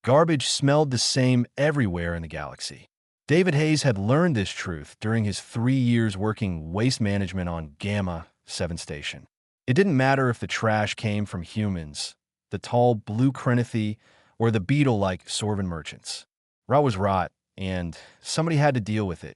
Garbage smelled the same everywhere in the galaxy. David Hayes had learned this truth during his 3 years working waste management on Gamma 7 Station. It didn't matter if the trash came from humans, the tall blue Crinithy, or the beetle-like Sorvan merchants. Rot was rot, and somebody had to deal with it.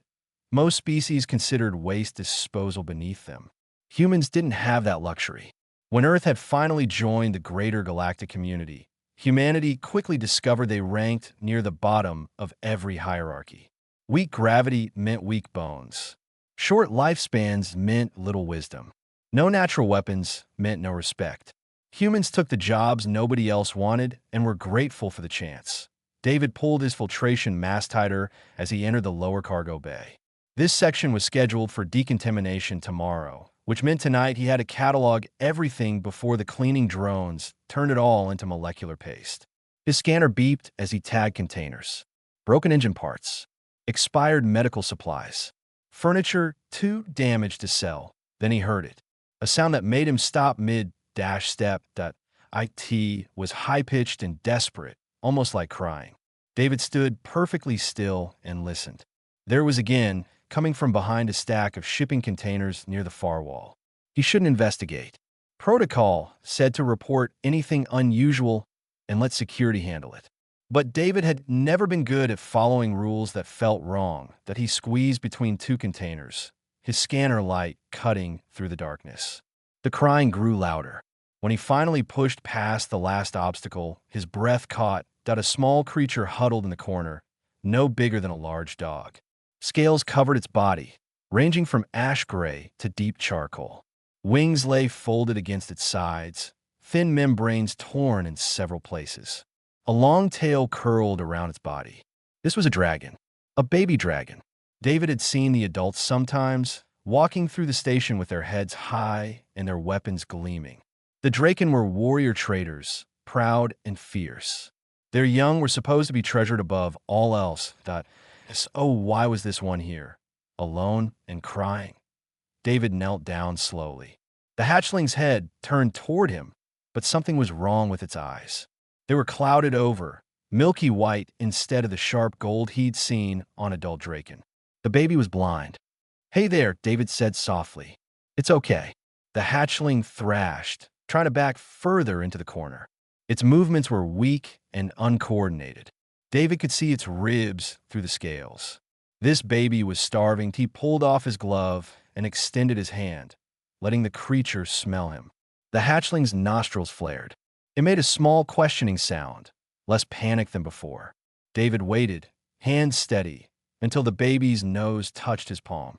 Most species considered waste disposal beneath them. Humans didn't have that luxury. When Earth had finally joined the greater galactic community, humanity quickly discovered they ranked near the bottom of every hierarchy. Weak gravity meant weak bones. Short lifespans meant little wisdom. No natural weapons meant no respect. Humans took the jobs nobody else wanted and were grateful for the chance. David pulled his filtration mask tighter as he entered the lower cargo bay. This section was scheduled for decontamination tomorrow, which meant tonight he had to catalog everything before the cleaning drones turned it all into molecular paste. His scanner beeped as he tagged containers. Broken engine parts. Expired medical supplies. Furniture too damaged to sell. Then he heard it. A sound that made him stop mid-step. That IT was high-pitched and desperate, almost like crying. David stood perfectly still and listened. There was again, coming from behind a stack of shipping containers near the far wall. He shouldn't investigate. Protocol said to report anything unusual and let security handle it. But David had never been good at following rules that felt wrong, that he squeezed between two containers, his scanner light cutting through the darkness. The crying grew louder. When he finally pushed past the last obstacle, his breath caught that a small creature huddled in the corner, no bigger than a large dog. Scales covered its body, ranging from ash gray to deep charcoal. Wings lay folded against its sides, thin membranes torn in several places. A long tail curled around its body. This was a dragon, a baby dragon. David had seen the adults sometimes, walking through the station with their heads high and their weapons gleaming. The Draken were warrior traders, proud and fierce. Their young were supposed to be treasured above all else. Oh, why was this one here, alone and crying? David knelt down slowly. The hatchling's head turned toward him, but something was wrong with its eyes. They were clouded over, milky white instead of the sharp gold he'd seen on adult Draken. The baby was blind. "Hey there," David said softly. "It's okay." The hatchling thrashed, trying to back further into the corner. Its movements were weak and uncoordinated. David could see its ribs through the scales. This baby was starving. He pulled off his glove and extended his hand, letting the creature smell him. The hatchling's nostrils flared. It made a small questioning sound, less panic than before. David waited, hands steady, until the baby's nose touched his palm.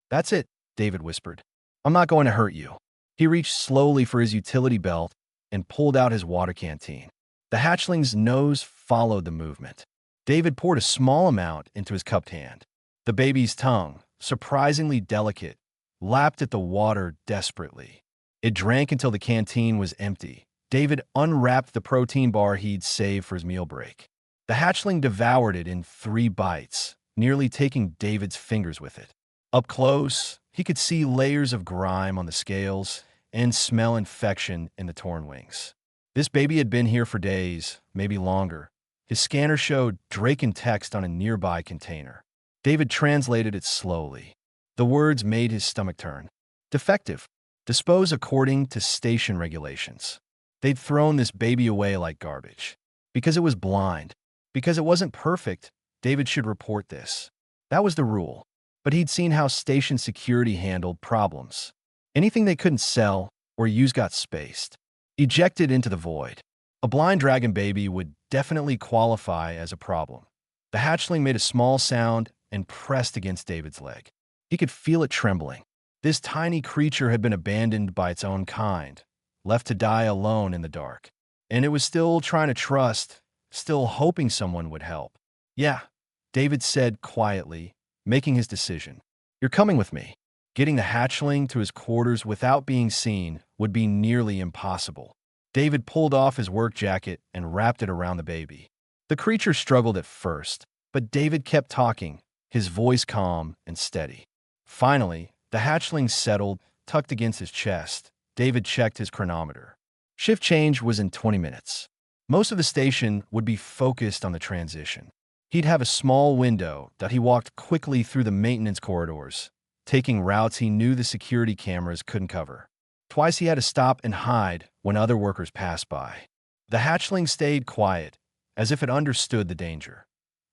"That's it," David whispered. "I'm not going to hurt you." He reached slowly for his utility belt and pulled out his water canteen. The hatchling's nose followed the movement. David poured a small amount into his cupped hand. The baby's tongue, surprisingly delicate, lapped at the water desperately. It drank until the canteen was empty. David unwrapped the protein bar he'd saved for his meal break. The hatchling devoured it in 3 bites, nearly taking David's fingers with it. Up close, he could see layers of grime on the scales and smell infection in the torn wings. This baby had been here for days, maybe longer. His scanner showed Draken text on a nearby container. David translated it slowly. The words made his stomach turn. Defective. Dispose according to station regulations. They'd thrown this baby away like garbage. Because it was blind. Because it wasn't perfect, David should report this. That was the rule. But he'd seen how station security handled problems. Anything they couldn't sell or use got spaced. Ejected into the void. A blind dragon baby would definitely qualify as a problem. The hatchling made a small sound and pressed against David's leg. He could feel it trembling. This tiny creature had been abandoned by its own kind, left to die alone in the dark. And it was still trying to trust, still hoping someone would help. "Yeah," David said quietly, making his decision. "You're coming with me." Getting the hatchling to his quarters without being seen would be nearly impossible. David pulled off his work jacket and wrapped it around the baby. The creature struggled at first, but David kept talking, his voice calm and steady. Finally, the hatchling settled, tucked against his chest. David checked his chronometer. Shift change was in 20 minutes. Most of the station would be focused on the transition. He'd have a small window that he walked quickly through the maintenance corridors, taking routes he knew the security cameras couldn't cover. Twice he had to stop and hide when other workers passed by. The hatchling stayed quiet, as if it understood the danger.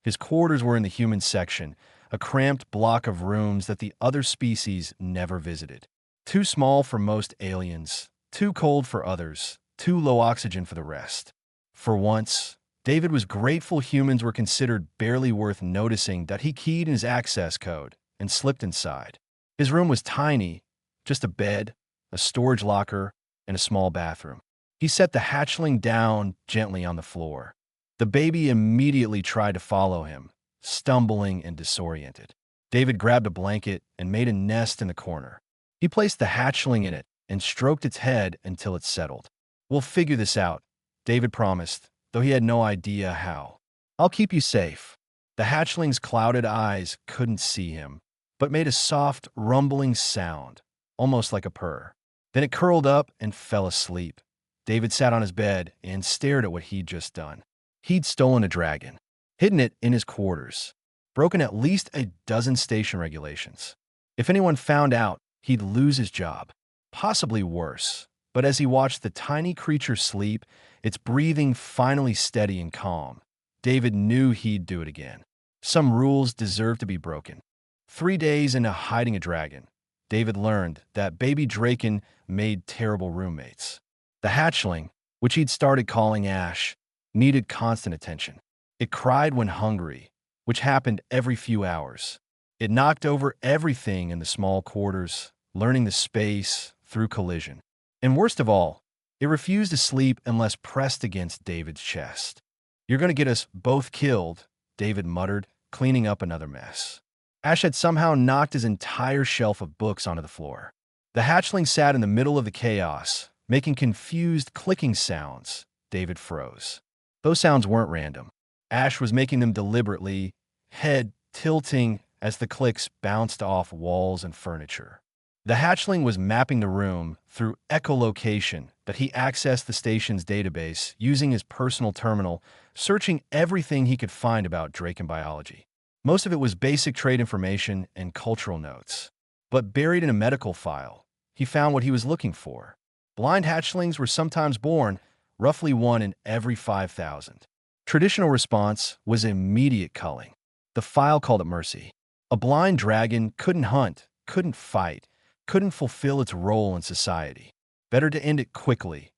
His quarters were in the human section, a cramped block of rooms that the other species never visited. Too small for most aliens, too cold for others, too low oxygen for the rest. For once, David was grateful humans were considered barely worth noticing that he keyed in his access code and slipped inside. His room was tiny, just a bed, a storage locker, and a small bathroom. He set the hatchling down gently on the floor. The baby immediately tried to follow him, stumbling and disoriented. David grabbed a blanket and made a nest in the corner. He placed the hatchling in it and stroked its head until it settled. "We'll figure this out," David promised, though he had no idea how. "I'll keep you safe." The hatchling's clouded eyes couldn't see him, but made a soft, rumbling sound, almost like a purr. Then it curled up and fell asleep. David sat on his bed and stared at what he'd just done. He'd stolen a dragon, hidden it in his quarters, broken at least a dozen station regulations. If anyone found out, he'd lose his job, possibly worse. But as he watched the tiny creature sleep, its breathing finally steady and calm, David knew he'd do it again. Some rules deserved to be broken. 3 days into hiding a dragon, David learned that baby Draken made terrible roommates. The hatchling, which he'd started calling Ash, needed constant attention. It cried when hungry, which happened every few hours. It knocked over everything in the small quarters, learning the space through collision. And worst of all, it refused to sleep unless pressed against David's chest. "You're going to get us both killed," David muttered, cleaning up another mess. Ash had somehow knocked his entire shelf of books onto the floor. The hatchling sat in the middle of the chaos, making confused clicking sounds. David froze. Those sounds weren't random. Ash was making them deliberately, head tilting as the clicks bounced off walls and furniture. The hatchling was mapping the room through echolocation that he accessed the station's database using his personal terminal, searching everything he could find about Draken biology. Most of it was basic trait information and cultural notes. But buried in a medical file, he found what he was looking for. Blind hatchlings were sometimes born, roughly 1 in every 5,000. Traditional response was immediate culling. The file called it mercy. A blind dragon couldn't hunt, couldn't fight, couldn't fulfill its role in society. Better to end it quickly.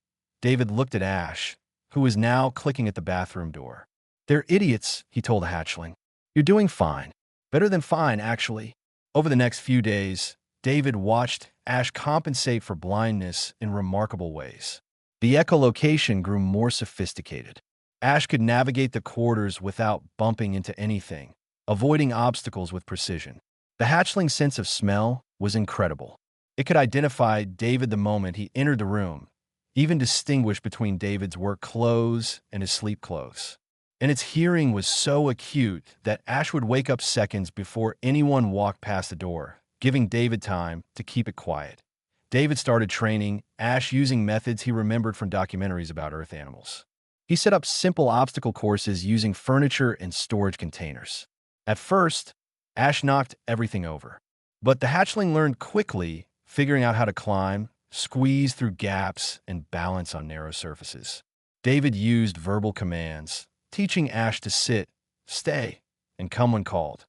David looked at Ash, who was now clicking at the bathroom door. "They're idiots," he told the hatchling. "You're doing fine. Better than fine, actually." Over the next few days, David watched Ash compensate for blindness in remarkable ways. The echolocation grew more sophisticated. Ash could navigate the corridors without bumping into anything, avoiding obstacles with precision. The hatchling's sense of smell was incredible. It could identify David the moment he entered the room, even distinguish between David's work clothes and his sleep clothes. And its hearing was so acute that Ash would wake up seconds before anyone walked past the door, giving David time to keep it quiet. David started training Ash using methods he remembered from documentaries about Earth animals. He set up simple obstacle courses using furniture and storage containers. At first, Ash knocked everything over. But the hatchling learned quickly, figuring out how to climb, squeeze through gaps, and balance on narrow surfaces. David used verbal commands, teaching Ash to sit, stay, and come when called.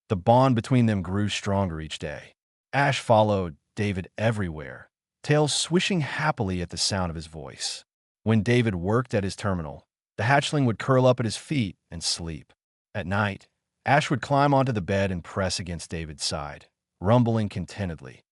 The bond between them grew stronger each day. Ash followed David everywhere, tail swishing happily at the sound of his voice. When David worked at his terminal, the hatchling would curl up at his feet and sleep. At night, Ash would climb onto the bed and press against David's side, rumbling contentedly.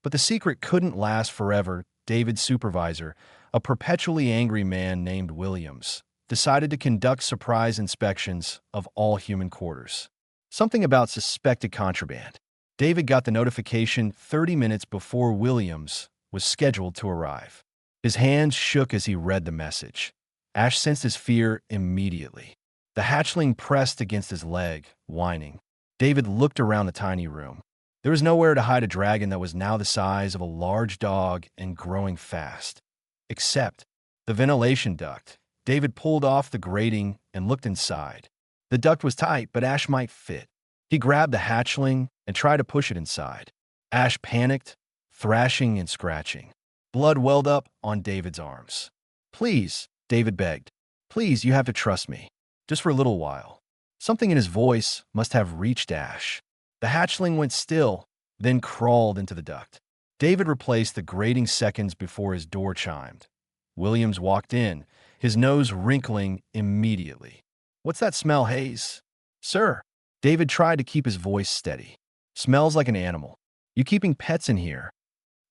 But the secret couldn't last forever. David's supervisor, a perpetually angry man named Williams, decided to conduct surprise inspections of all human quarters. Something about suspected contraband. David got the notification 30 minutes before Williams was scheduled to arrive. His hands shook as he read the message. Ash sensed his fear immediately. The hatchling pressed against his leg, whining. David looked around the tiny room. There was nowhere to hide a dragon that was now the size of a large dog and growing fast. Except the ventilation duct. David pulled off the grating and looked inside. The duct was tight, but Ash might fit. He grabbed the hatchling and tried to push it inside. Ash panicked, thrashing and scratching. Blood welled up on David's arms. "Please," David begged. "Please, you have to trust me. Just for a little while." Something in his voice must have reached Ash. The hatchling went still, then crawled into the duct. David replaced the grating seconds before his door chimed. Williams walked in, his nose wrinkling immediately. "What's that smell, Hayes?" "Sir." David tried to keep his voice steady. "Smells like an animal. You keeping pets in here?"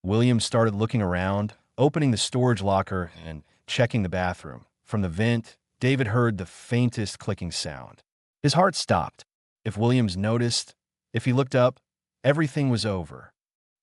Williams started looking around, opening the storage locker and checking the bathroom. From the vent, David heard the faintest clicking sound. His heart stopped. If Williams noticed, if he looked up, everything was over.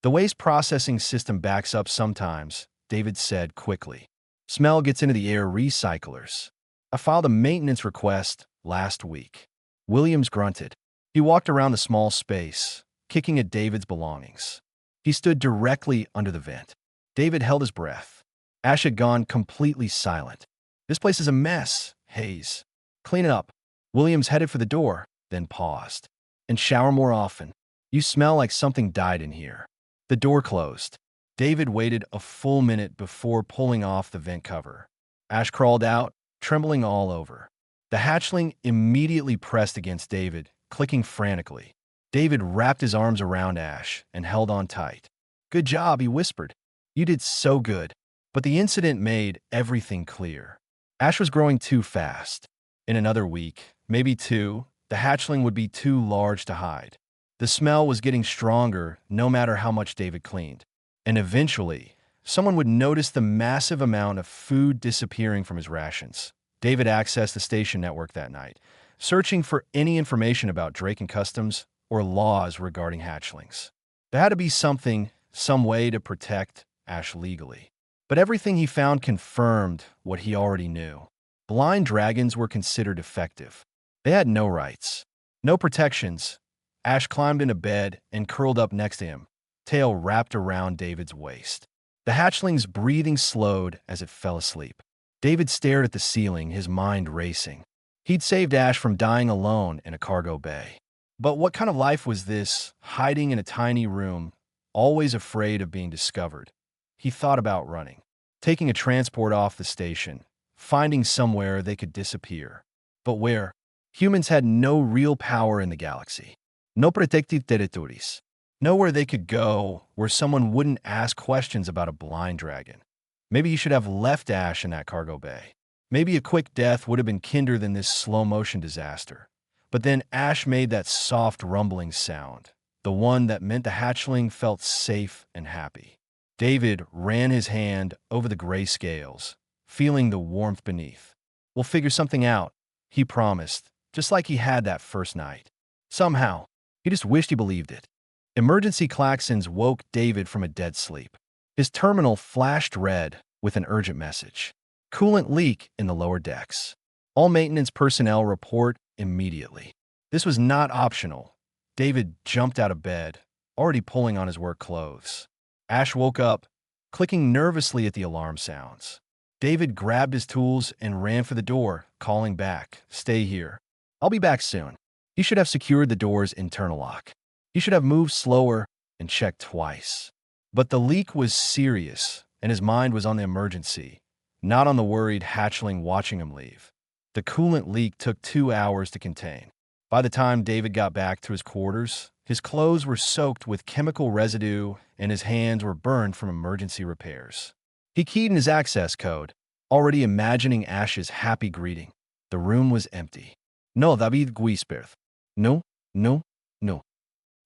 "The waste processing system backs up sometimes," David said quickly. "Smell gets into the air recyclers. I filed a maintenance request last week." Williams grunted. He walked around the small space, kicking at David's belongings. He stood directly under the vent. David held his breath. Ash had gone completely silent. "This place is a mess, Hayes. Clean it up." Williams headed for the door, then paused. "And shower more often. You smell like something died in here." The door closed. David waited a full minute before pulling off the vent cover. Ash crawled out, trembling all over. The hatchling immediately pressed against David, clicking frantically. David wrapped his arms around Ash and held on tight. "Good job," he whispered. "You did so good." But the incident made everything clear. Ash was growing too fast. In another week, maybe two, the hatchling would be too large to hide. The smell was getting stronger no matter how much David cleaned. And eventually, someone would notice the massive amount of food disappearing from his rations. David accessed the station network that night, searching for any information about Drake and Customs or laws regarding hatchlings. There had to be something, some way to protect Ash legally. But everything he found confirmed what he already knew. Blind dragons were considered effective. They had no rights, no protections. Ash climbed into bed and curled up next to him, tail wrapped around David's waist. The hatchling's breathing slowed as it fell asleep. David stared at the ceiling, his mind racing. He'd saved Ash from dying alone in a cargo bay. But what kind of life was this, hiding in a tiny room, always afraid of being discovered? He thought about running, taking a transport off the station, finding somewhere they could disappear. But where? Humans had no real power in the galaxy. No protected territories. Nowhere they could go where someone wouldn't ask questions about a blind dragon. Maybe you should have left Ash in that cargo bay. Maybe a quick death would have been kinder than this slow-motion disaster. But then Ash made that soft rumbling sound, the one that meant the hatchling felt safe and happy. David ran his hand over the gray scales, feeling the warmth beneath. "We'll figure something out," he promised, just like he had that first night. Somehow, he just wished he believed it. Emergency klaxons woke David from a dead sleep. His terminal flashed red with an urgent message. "Coolant leak in the lower decks. All maintenance personnel report immediately." This was not optional. David jumped out of bed, already pulling on his work clothes. Ash woke up, clicking nervously at the alarm sounds. David grabbed his tools and ran for the door, calling back, "Stay here. I'll be back soon." He should have secured the door's internal lock. He should have moved slower and checked twice. But the leak was serious, and his mind was on the emergency, not on the worried hatchling watching him leave. The coolant leak took 2 hours to contain. By the time David got back to his quarters, his clothes were soaked with chemical residue and his hands were burned from emergency repairs. He keyed in his access code, already imagining Ash's happy greeting. The room was empty. "No, David Guisperth. No, no, no."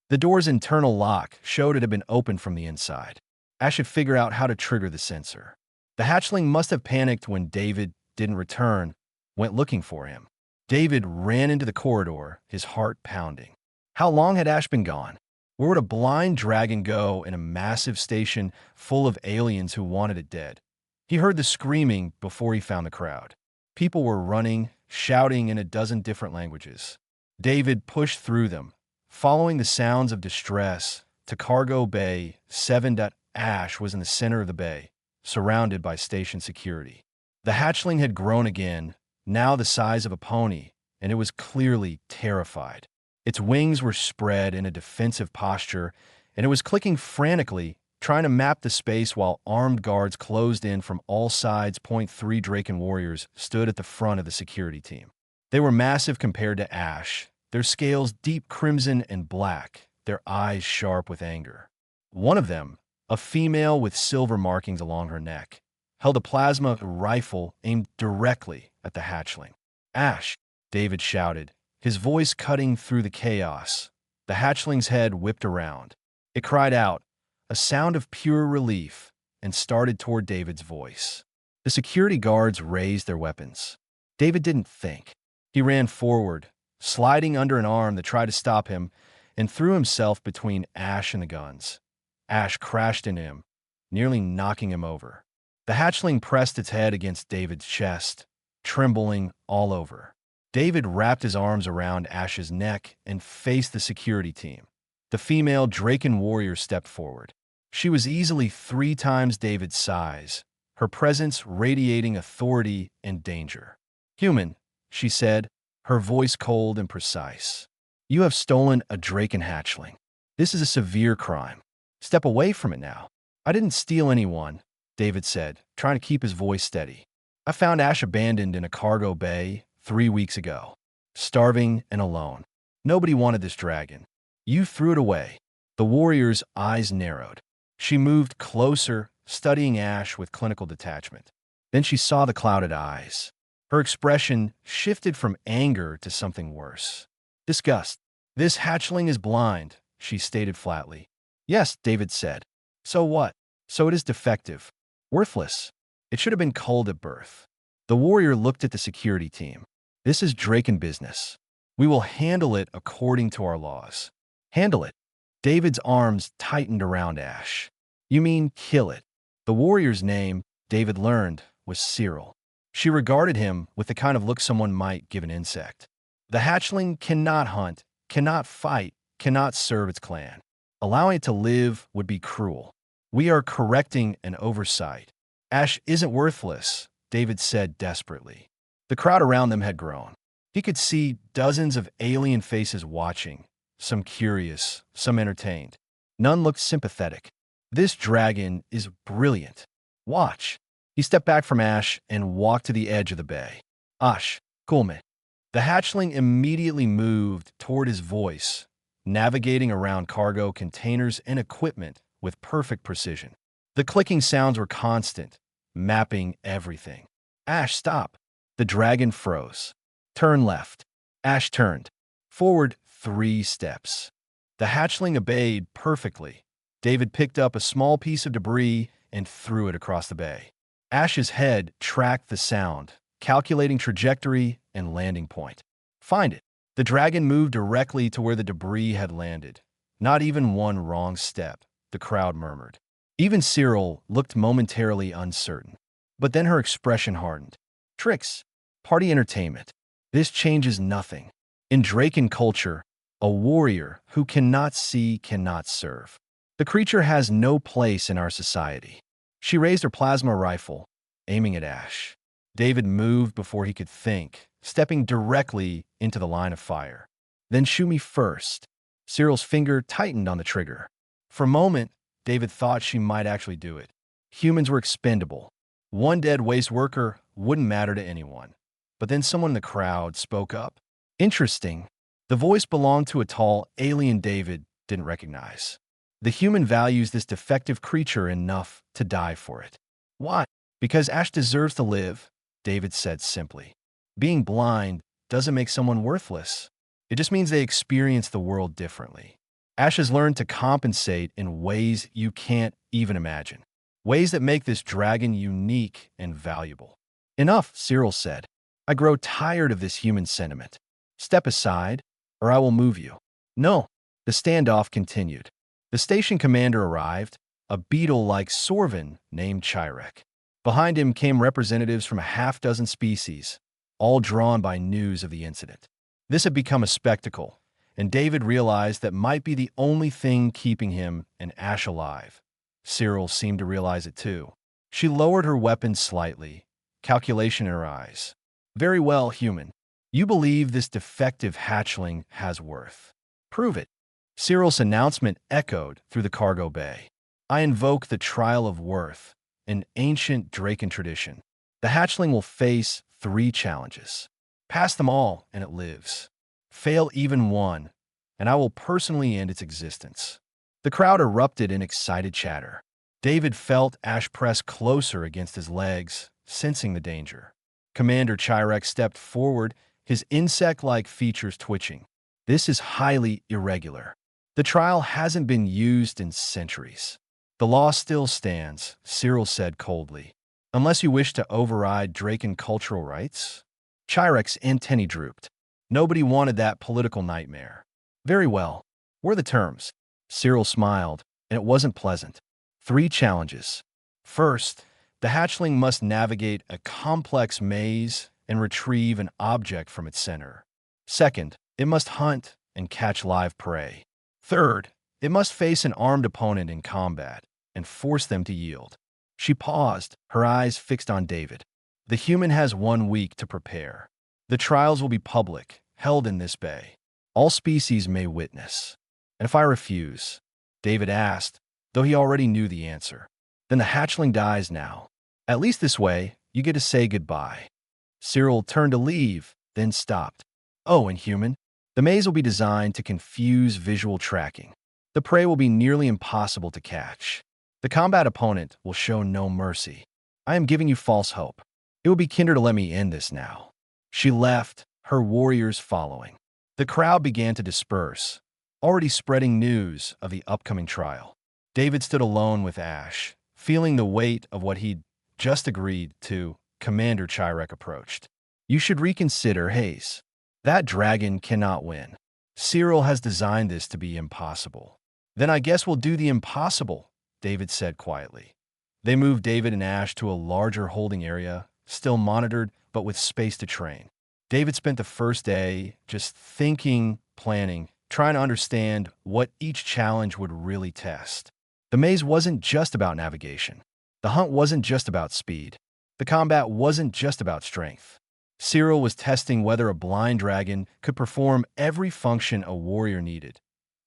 The door's internal lock showed it had been opened from the inside. Ash should figure out how to trigger the sensor. The hatchling must have panicked when David didn't return, went looking for him. David ran into the corridor, his heart pounding. How long had Ash been gone? Where would a blind dragon go in a massive station full of aliens who wanted it dead? He heard the screaming before he found the crowd. People were running, shouting in a dozen different languages. David pushed through them, following the sounds of distress to Cargo Bay 7. Ash was in the center of the bay, surrounded by station security. The hatchling had grown again, now the size of a pony, and it was clearly terrified. Its wings were spread in a defensive posture, and it was clicking frantically, trying to map the space while armed guards closed in from all sides. Point three Draken warriors stood at the front of the security team. They were massive compared to Ash, their scales deep crimson and black, their eyes sharp with anger. One of them, a female with silver markings along her neck, held a plasma rifle aimed directly at the hatchling. "Ash!" David shouted, his voice cutting through the chaos. The hatchling's head whipped around. It cried out, a sound of pure relief, and started toward David's voice. The security guards raised their weapons. David didn't think. He ran forward, sliding under an arm that tried to stop him, and threw himself between Ash and the guns. Ash crashed into him, nearly knocking him over. The hatchling pressed its head against David's chest, trembling all over. David wrapped his arms around Ash's neck and faced the security team. The female Draken warrior stepped forward. She was easily 3 times David's size, her presence radiating authority and danger. "Human," she said, her voice cold and precise. "You have stolen a Draken hatchling. This is a severe crime. Step away from it now." "I didn't steal anyone," David said, trying to keep his voice steady. "I found Ash abandoned in a cargo bay 3 weeks ago, starving and alone. Nobody wanted this dragon. You threw it away." The warrior's eyes narrowed. She moved closer, studying Ash with clinical detachment. Then she saw the clouded eyes. Her expression shifted from anger to something worse. Disgust. "This hatchling is blind," she stated flatly. "Yes," David said. "So what? So it is defective. Worthless. It should have been culled at birth." The warrior looked at the security team. "This is Draken business. We will handle it according to our laws." "Handle it?" David's arms tightened around Ash. "You mean kill it?" The warrior's name, David learned, was Cyril. She regarded him with the kind of look someone might give an insect. "The hatchling cannot hunt, cannot fight, cannot serve its clan. Allowing it to live would be cruel. We are correcting an oversight." "Ash isn't worthless," David said desperately. The crowd around them had grown. He could see dozens of alien faces watching, some curious, some entertained. None looked sympathetic. "This dragon is brilliant. Watch." He stepped back from Ash and walked to the edge of the bay. "Ash, Kulme." The hatchling immediately moved toward his voice, navigating around cargo containers and equipment with perfect precision. The clicking sounds were constant, mapping everything. "Ash, stop." The dragon froze. "Turn left." Ash turned. Forward 3 steps. The hatchling obeyed perfectly. David picked up a small piece of debris and threw it across the bay. Ash's head tracked the sound, calculating trajectory and landing point. "Find it." The dragon moved directly to where the debris had landed. "Not even one wrong step," the crowd murmured. Even Cyril looked momentarily uncertain. But then her expression hardened. "Tricks. Party entertainment. This changes nothing. In Draken culture, a warrior who cannot see cannot serve. The creature has no place in our society." She raised her plasma rifle, aiming at Ash. David moved before he could think, stepping directly into the line of fire. "Then shoot me first." Cyril's finger tightened on the trigger. For a moment, David thought she might actually do it. Humans were expendable. One dead waste worker wouldn't matter to anyone. But then someone in the crowd spoke up. Interesting. The voice belonged to a tall alien David didn't recognize. "The human values this defective creature enough to die for it." "Why?" "Because Ash deserves to live," David said simply. "Being blind doesn't make someone worthless. It just means they experience the world differently. Ash has learned to compensate in ways you can't even imagine. Ways that make this dragon unique and valuable." "Enough," Cyril said. "I grow tired of this human sentiment. Step aside, or I will move you." "No." The standoff continued. The station commander arrived, a beetle-like Sorvin named Chirek. Behind him came representatives from a half-dozen species, all drawn by news of the incident. This had become a spectacle, and David realized that might be the only thing keeping him and Ash alive. Cyril seemed to realize it too. She lowered her weapon slightly, calculation in her eyes. Very well, human. You believe this defective hatchling has worth. Prove it. Cyril's announcement echoed through the cargo bay. I invoke the trial of worth, an ancient Draken tradition. The hatchling will face 3 challenges. Pass them all, and it lives. Fail even one, and I will personally end its existence. The crowd erupted in excited chatter. David felt Ash press closer against his legs, sensing the danger. Commander Chirek stepped forward, his insect-like features twitching. This is highly irregular. The trial hasn't been used in centuries. The law still stands, Cyril said coldly. Unless you wish to override Draken cultural rights? Chirek's antennae drooped. Nobody wanted that political nightmare. Very well. Were the terms? Cyril smiled, and it wasn't pleasant. 3 challenges. First, the hatchling must navigate a complex maze and retrieve an object from its center. Second, it must hunt and catch live prey. Third, it must face an armed opponent in combat and force them to yield. She paused, her eyes fixed on David. The human has 1 week to prepare. The trials will be public, held in this bay. All species may witness. And if I refuse? David asked, though he already knew the answer. Then the hatchling dies now. At least this way, you get to say goodbye. Cyril turned to leave, then stopped. Oh, inhuman. The maze will be designed to confuse visual tracking. The prey will be nearly impossible to catch. The combat opponent will show no mercy. I am giving you false hope. It would be kinder to let me end this now. She left, her warriors following. The crowd began to disperse, already spreading news of the upcoming trial. David stood alone with Ash, feeling the weight of what he'd just agreed to. Commander Chirek approached. You should reconsider, Hayes. That dragon cannot win. Cyril has designed this to be impossible. Then I guess we'll do the impossible, David said quietly. They moved David and Ash to a larger holding area, still monitored, but with space to train. David spent the first day just thinking, planning, trying to understand what each challenge would really test. The maze wasn't just about navigation. The hunt wasn't just about speed. The combat wasn't just about strength. Cyril was testing whether a blind dragon could perform every function a warrior needed.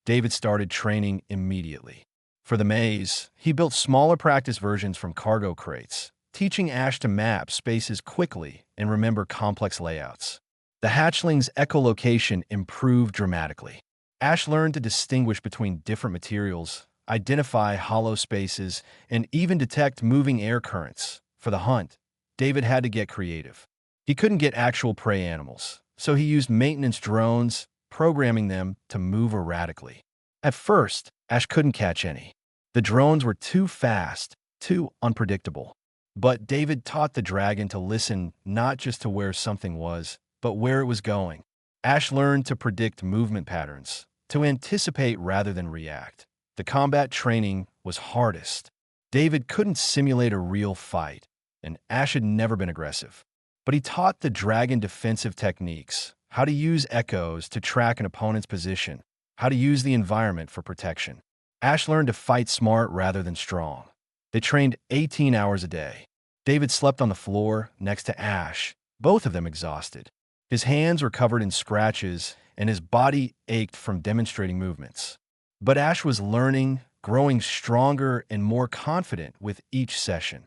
David started training immediately. For the maze, he built smaller practice versions from cargo crates, teaching Ash to map spaces quickly and remember complex layouts. The hatchling's echolocation improved dramatically. Ash learned to distinguish between different materials, identify hollow spaces, and even detect moving air currents. For the hunt, David had to get creative. He couldn't get actual prey animals, so he used maintenance drones, programming them to move erratically. At first, Ash couldn't catch any. The drones were too fast, too unpredictable. But David taught the dragon to listen not just to where something was, but where it was going. Ash learned to predict movement patterns, to anticipate rather than react. The combat training was hardest. David couldn't simulate a real fight, and Ash had never been aggressive. But he taught the dragon defensive techniques, how to use echoes to track an opponent's position, how to use the environment for protection. Ash learned to fight smart rather than strong. They trained 18 hours a day. David slept on the floor next to Ash, both of them exhausted. His hands were covered in scratches, and his body ached from demonstrating movements. But Ash was learning, growing stronger and more confident with each session.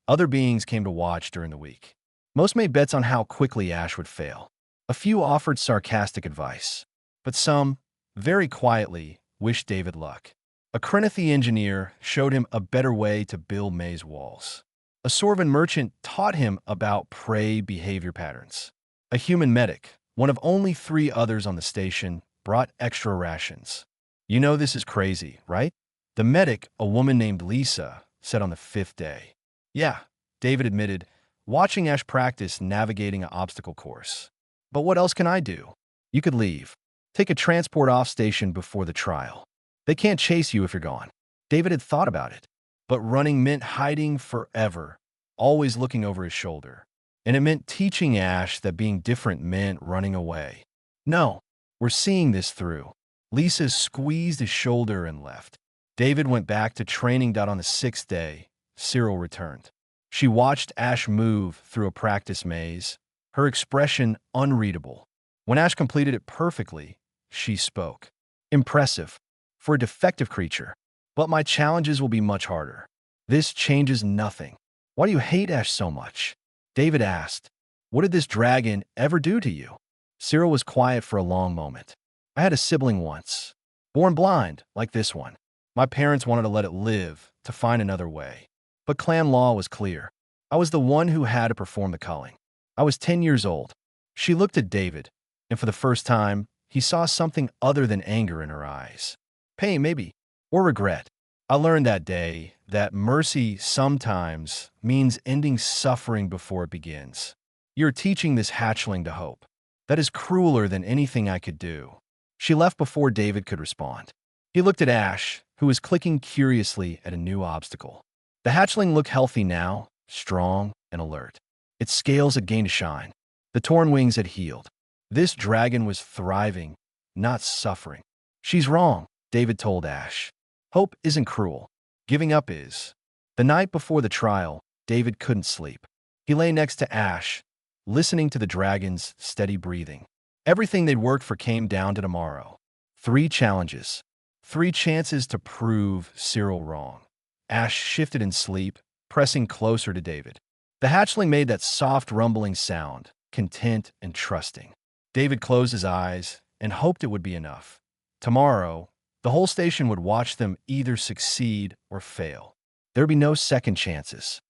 Other beings came to watch during the week. Most made bets on how quickly Ash would fail. A few offered sarcastic advice, but some, very quietly, wished David luck. A Krenithy engineer showed him a better way to build maze walls. A Sorvan merchant taught him about prey behavior patterns. A human medic, one of only 3 others on the station, brought extra rations. You know this is crazy, right? The medic, a woman named Lisa, said on the 5th day. Yeah, David admitted, watching Ash practice navigating an obstacle course. But what else can I do? You could leave. Take a transport off station before the trial. They can't chase you if you're gone. David had thought about it. But running meant hiding forever, always looking over his shoulder. And it meant teaching Ash that being different meant running away. No, we're seeing this through. Lisa squeezed his shoulder and left. David went back to training. On the 6th day, Cyril returned. She watched Ash move through a practice maze, her expression unreadable. When Ash completed it perfectly, she spoke. Impressive for a defective creature, but my challenges will be much harder. This changes nothing. Why do you hate Ash so much? David asked. What did this dragon ever do to you? Cyril was quiet for a long moment. I had a sibling once, born blind, like this one. My parents wanted to let it live, to find another way. But clan law was clear. I was the one who had to perform the culling. I was 10 years old. She looked at David, and for the first time, he saw something other than anger in her eyes. Pain, maybe, or regret. I learned that day that mercy sometimes means ending suffering before it begins. You're teaching this hatchling to hope. That is crueler than anything I could do. She left before David could respond. He looked at Ash, who was clicking curiously at a new obstacle. The hatchling looked healthy now, strong and alert. Its scales had gained a shine. The torn wings had healed. This dragon was thriving, not suffering. She's wrong, David told Ash. Hope isn't cruel. Giving up is. The night before the trial, David couldn't sleep. He lay next to Ash, listening to the dragon's steady breathing. Everything they'd worked for came down to tomorrow. 3 challenges. 3 chances to prove Cyril wrong. Ash shifted in sleep, pressing closer to David. The hatchling made that soft rumbling sound, content and trusting. David closed his eyes and hoped it would be enough. Tomorrow, the whole station would watch them either succeed or fail. There would be no second chances.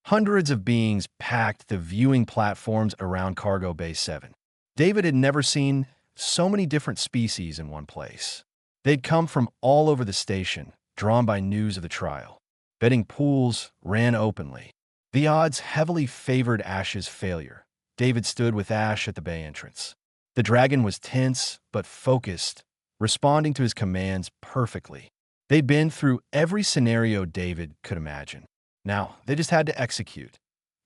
Hundreds of beings packed the viewing platforms around Cargo Bay 7. David had never seen so many different species in one place. They'd come from all over the station, drawn by news of the trial. Betting pools ran openly. The odds heavily favored Ash's failure. David stood with Ash at the bay entrance. The dragon was tense but focused, responding to his commands perfectly. They'd been through every scenario David could imagine. Now, they just had to execute.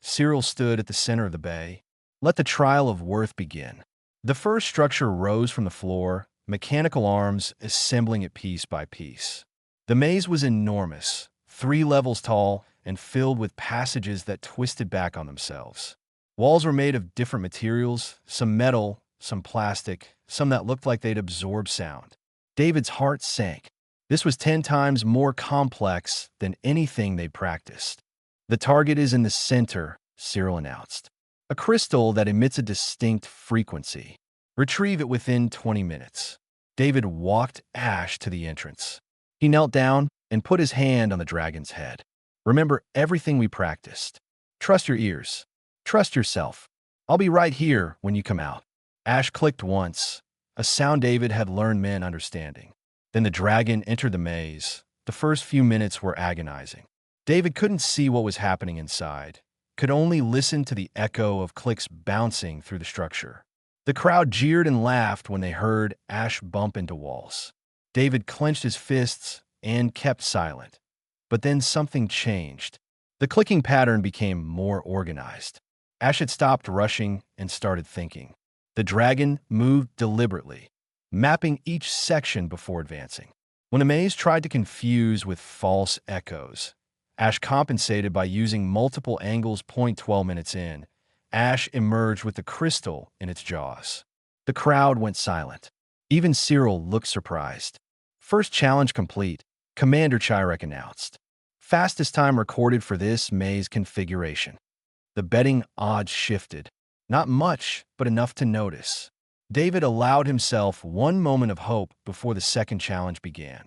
Cyril stood at the center of the bay. Let the trial of worth begin. The first structure rose from the floor, mechanical arms assembling it piece by piece. The maze was enormous, 3 levels tall and filled with passages that twisted back on themselves. Walls were made of different materials, some metal, some plastic, some that looked like they'd absorb sound. David's heart sank. This was 10 times more complex than anything they'd practiced. The target is in the center, Cyril announced. A crystal that emits a distinct frequency. Retrieve it within 20 minutes. David walked Ash to the entrance. He knelt down and put his hand on the dragon's head. Remember everything we practiced. Trust your ears. Trust yourself. I'll be right here when you come out. Ash clicked once, a sound David had learned men understanding. Then the dragon entered the maze. The first few minutes were agonizing. David couldn't see what was happening inside, could only listen to the echo of clicks bouncing through the structure. The crowd jeered and laughed when they heard Ash bump into walls. David clenched his fists and kept silent. But then something changed. The clicking pattern became more organized. Ash had stopped rushing and started thinking. The dragon moved deliberately, mapping each section before advancing. When a maze tried to confuse with false echoes, Ash compensated by using multiple angles. 12 minutes in, Ash emerged with the crystal in its jaws. The crowd went silent. Even Cyril looked surprised. First challenge complete, Commander Chirek announced. Fastest time recorded for this maze configuration. The betting odds shifted. Not much, but enough to notice. David allowed himself one moment of hope before the second challenge began.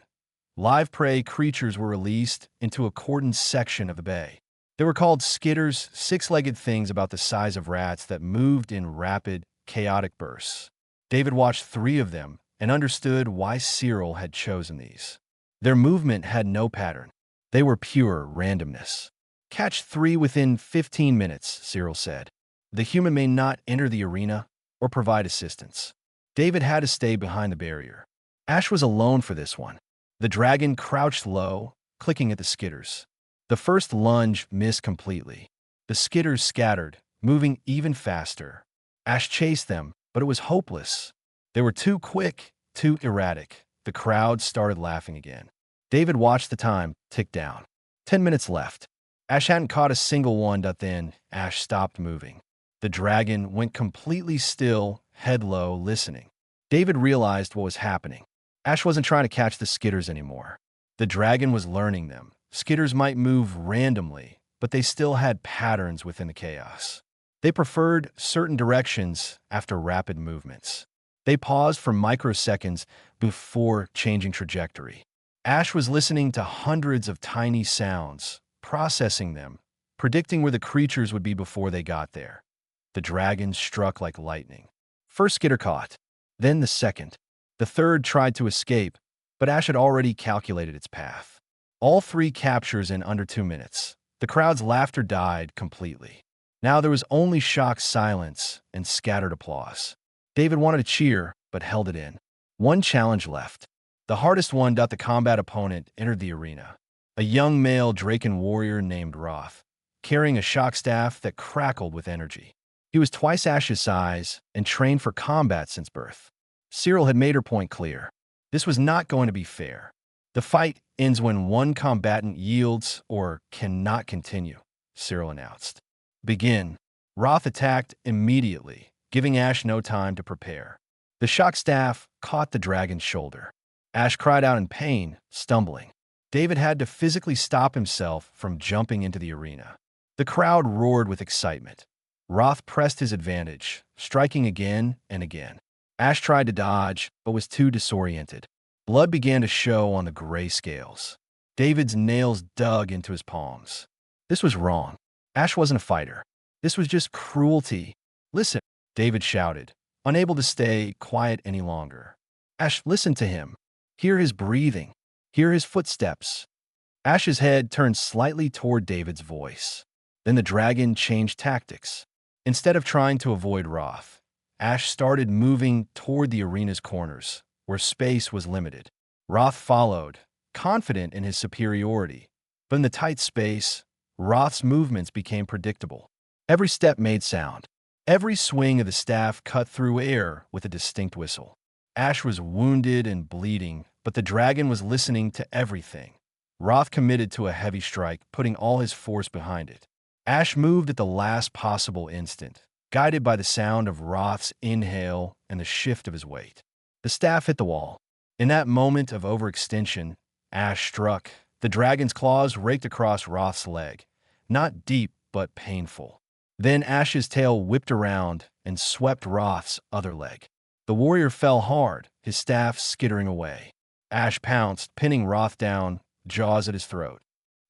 Live prey creatures were released into a cordoned section of the bay. They were called skitters, 6-legged things about the size of rats that moved in rapid, chaotic bursts. David watched 3 of them and understood why Cyril had chosen these. Their movement had no pattern. They were pure randomness. Catch 3 within 15 minutes, Cyril said. The human may not enter the arena or provide assistance. David had to stay behind the barrier. Ash was alone for this one. The dragon crouched low, clicking at the skitters. The first lunge missed completely. The skitters scattered, moving even faster. Ash chased them, but it was hopeless. They were too quick, too erratic. The crowd started laughing again. David watched the time tick down. 10 minutes left. Ash hadn't caught a single one. Then Ash stopped moving. The dragon went completely still, head low, listening. David realized what was happening. Ash wasn't trying to catch the skitters anymore. The dragon was learning them. Skitters might move randomly, but they still had patterns within the chaos. They preferred certain directions after rapid movements. They paused for microseconds before changing trajectory. Ash was listening to hundreds of tiny sounds, processing them, predicting where the creatures would be before they got there. The dragon struck like lightning. First skitter caught, then the second. The third tried to escape, but Ash had already calculated its path. All three captures in under 2 minutes. The crowd's laughter died completely. Now there was only shocked silence and scattered applause. David wanted to cheer, but held it in. One challenge left. The hardest one. The combat opponent entered the arena. A young male Draken warrior named Roth, carrying a shock staff that crackled with energy. He was twice Ash's size and trained for combat since birth. Cyril had made her point clear. This was not going to be fair. The fight ends when one combatant yields or cannot continue, Cyril announced. Begin. Roth attacked immediately, giving Ash no time to prepare. The shock staff caught the dragon's shoulder. Ash cried out in pain, stumbling. David had to physically stop himself from jumping into the arena. The crowd roared with excitement. Roth pressed his advantage, striking again and again. Ash tried to dodge, but was too disoriented. Blood began to show on the gray scales. David's nails dug into his palms. This was wrong. Ash wasn't a fighter. This was just cruelty. Listen, David shouted, unable to stay quiet any longer. Ash, listen to him. Hear his breathing. Hear his footsteps. Ash's head turned slightly toward David's voice. Then the dragon changed tactics. Instead of trying to avoid Roth, Ash started moving toward the arena's corners, where space was limited. Roth followed, confident in his superiority. But in the tight space, Roth's movements became predictable. Every step made sound. Every swing of the staff cut through air with a distinct whistle. Ash was wounded and bleeding, but the dragon was listening to everything. Roth committed to a heavy strike, putting all his force behind it. Ash moved at the last possible instant, guided by the sound of Roth's inhale and the shift of his weight. The staff hit the wall. In that moment of overextension, Ash struck. The dragon's claws raked across Roth's leg, not deep but painful. Then Ash's tail whipped around and swept Roth's other leg. The warrior fell hard, his staff skittering away. Ash pounced, pinning Roth down, jaws at his throat.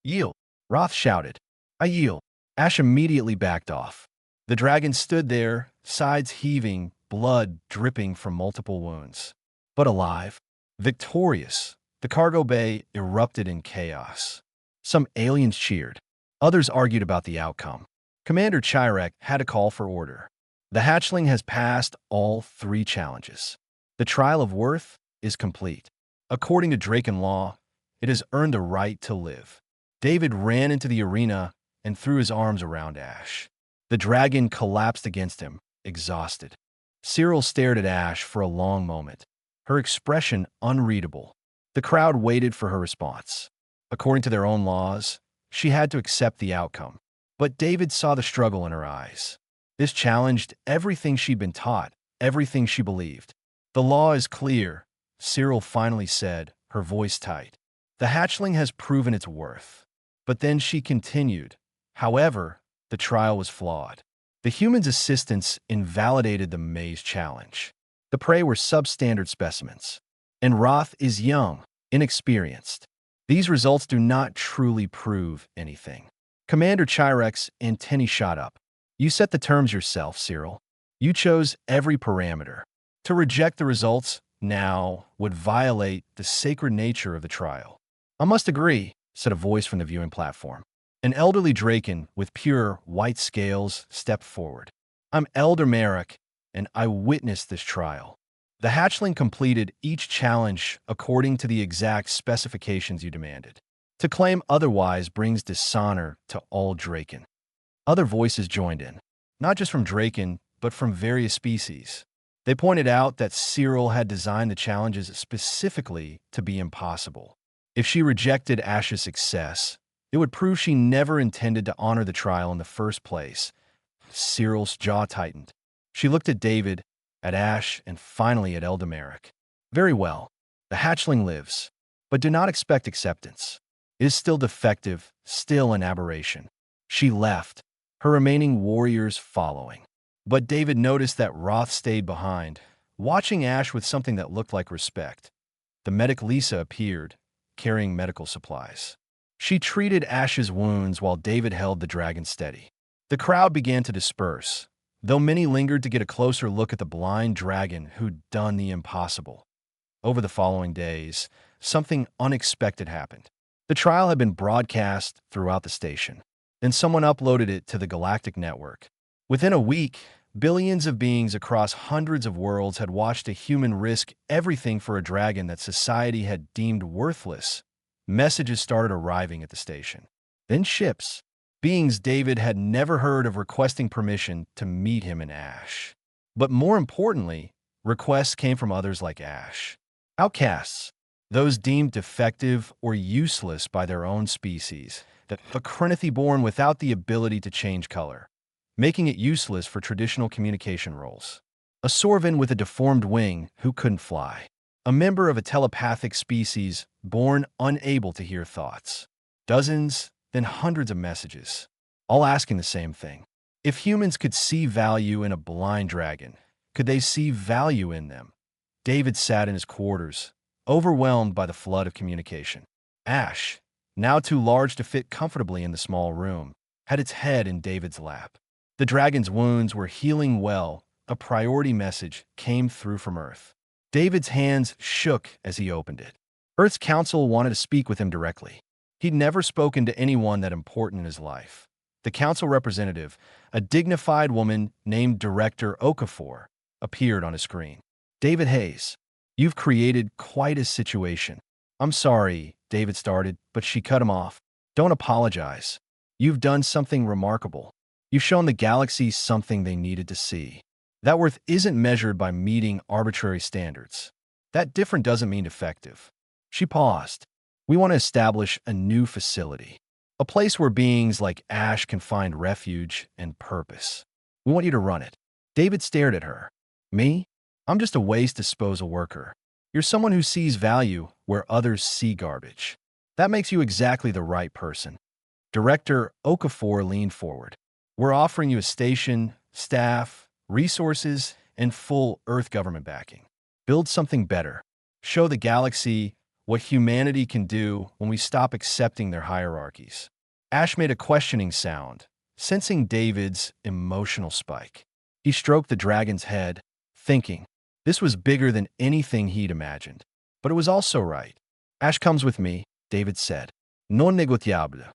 Yield, Roth shouted. I yield. Ash immediately backed off. The dragon stood there, sides heaving, blood dripping from multiple wounds. But alive, victorious, the cargo bay erupted in chaos. Some aliens cheered. Others argued about the outcome. Commander Chirek had a call for order. The hatchling has passed all 3 challenges. The trial of worth is complete. According to Draken law, it has earned the right to live. David ran into the arena and threw his arms around Ash. The dragon collapsed against him, exhausted. Cyril stared at Ash for a long moment, her expression unreadable. The crowd waited for her response. According to their own laws, she had to accept the outcome. But David saw the struggle in her eyes. This challenged everything she'd been taught, everything she believed. The law is clear, Cyril finally said, her voice tight. The hatchling has proven its worth. But then she continued. However, the trial was flawed. The human's assistance invalidated the maze challenge. The prey were substandard specimens. And Roth is young, inexperienced. These results do not truly prove anything. Commander Chirek's antennae shot up. You set the terms yourself, Cyril. You chose every parameter. To reject the results now would violate the sacred nature of the trial. I must agree, said a voice from the viewing platform. An elderly Draken with pure white scales stepped forward. I'm Elder Merrick, and I witnessed this trial. The hatchling completed each challenge according to the exact specifications you demanded. To claim otherwise brings dishonor to all Draken. Other voices joined in, not just from Draken, but from various species. They pointed out that Cyril had designed the challenges specifically to be impossible. If she rejected Ash's success, It would prove she never intended to honor the trial in the first place. Cyril's jaw tightened. She looked at David, at Ash, and finally at Eldameric. Very well. The hatchling lives, but do not expect acceptance. It is still defective, still an aberration. She left, her remaining warriors following. But David noticed that Roth stayed behind, watching Ash with something that looked like respect. The medic Lisa appeared, carrying medical supplies. She treated Ash's wounds while David held the dragon steady. The crowd began to disperse, though many lingered to get a closer look at the blind dragon who'd done the impossible. Over the following days, something unexpected happened. The trial had been broadcast throughout the station. Then someone uploaded it to the Galactic Network. Within a week, billions of beings across hundreds of worlds had watched a human risk everything for a dragon that society had deemed worthless. Messages started arriving at the station. Then ships. Beings David had never heard of requesting permission to meet him and Ash. But more importantly, requests came from others like Ash. Outcasts, those deemed defective or useless by their own species, a Crinithy born without the ability to change color, making it useless for traditional communication roles. A Sorvin with a deformed wing who couldn't fly. A member of a telepathic species born unable to hear thoughts. Dozens, then hundreds of messages, all asking the same thing. If humans could see value in a blind dragon, could they see value in them? David sat in his quarters, overwhelmed by the flood of communication. Ash, now too large to fit comfortably in the small room, had its head in David's lap. The dragon's wounds were healing well. A priority message came through from Earth. David's hands shook as he opened it. Earth's council wanted to speak with him directly. He'd never spoken to anyone that important in his life. The council representative, a dignified woman named Director Okafor, appeared on his screen. David Hayes, you've created quite a situation. I'm sorry, David started, but she cut him off. Don't apologize. You've done something remarkable. You've shown the galaxy something they needed to see. That worth isn't measured by meeting arbitrary standards. That different doesn't mean effective. She paused. We want to establish a new facility. A place where beings like Ash can find refuge and purpose. We want you to run it. David stared at her. Me? I'm just a waste disposal worker. You're someone who sees value where others see garbage. That makes you exactly the right person. Director Okafor leaned forward. We're offering you a station, staff, resources, and full Earth government backing. Build something better. Show the galaxy what humanity can do when we stop accepting their hierarchies. Ash made a questioning sound, sensing David's emotional spike. He stroked the dragon's head, thinking. This was bigger than anything he'd imagined. But it was also right. Ash comes with me, David said. Non negociable.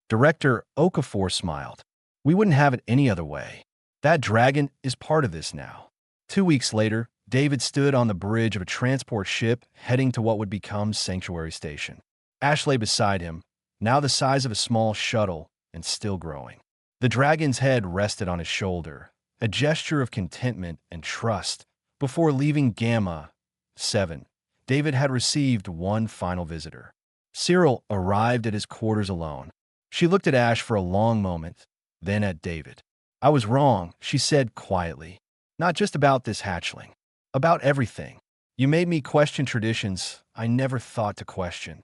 Director Okafor smiled. We wouldn't have it any other way. That dragon is part of this now. 2 weeks later, David stood on the bridge of a transport ship heading to what would become Sanctuary Station. Ash lay beside him, now the size of a small shuttle and still growing. The dragon's head rested on his shoulder, a gesture of contentment and trust. Before leaving Gamma 7, David had received one final visitor. Cyril arrived at his quarters alone. She looked at Ash for a long moment, then at David. I was wrong, she said quietly. Not just about this hatchling. About everything. You made me question traditions I never thought to question.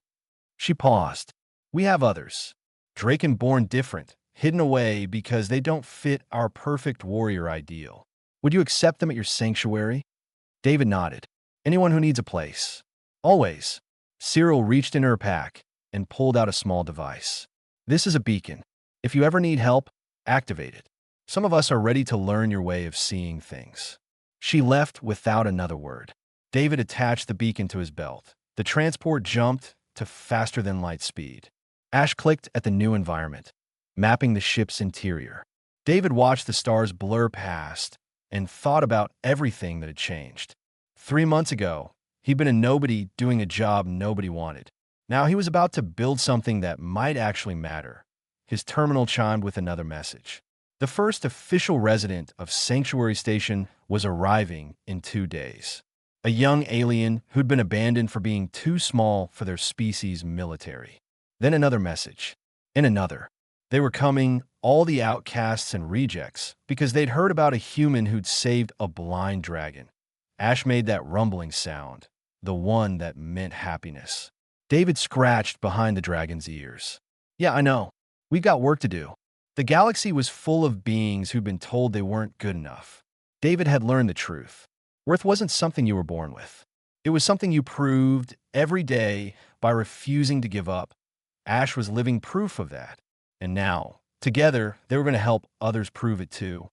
She paused. We have others. Draken-born different, hidden away because they don't fit our perfect warrior ideal. Would you accept them at your sanctuary? David nodded. Anyone who needs a place. Always. Cyril reached into her pack and pulled out a small device. This is a beacon. If you ever need help, activate it. Some of us are ready to learn your way of seeing things. She left without another word. David attached the beacon to his belt. The transport jumped to faster-than-light speed. Ash clicked at the new environment, mapping the ship's interior. David watched the stars blur past and thought about everything that had changed. 3 months ago, he'd been a nobody doing a job nobody wanted. Now he was about to build something that might actually matter. His terminal chimed with another message. The first official resident of Sanctuary Station was arriving in 2 days. A young alien who'd been abandoned for being too small for their species' military. Then another message. In another, they were coming, all the outcasts and rejects, because they'd heard about a human who'd saved a blind dragon. Ash made that rumbling sound, the one that meant happiness. David scratched behind the dragon's ears. Yeah, I know. We've got work to do. The galaxy was full of beings who'd been told they weren't good enough. David had learned the truth. Worth wasn't something you were born with. It was something you proved every day by refusing to give up. Ash was living proof of that. And now, together, they were going to help others prove it too.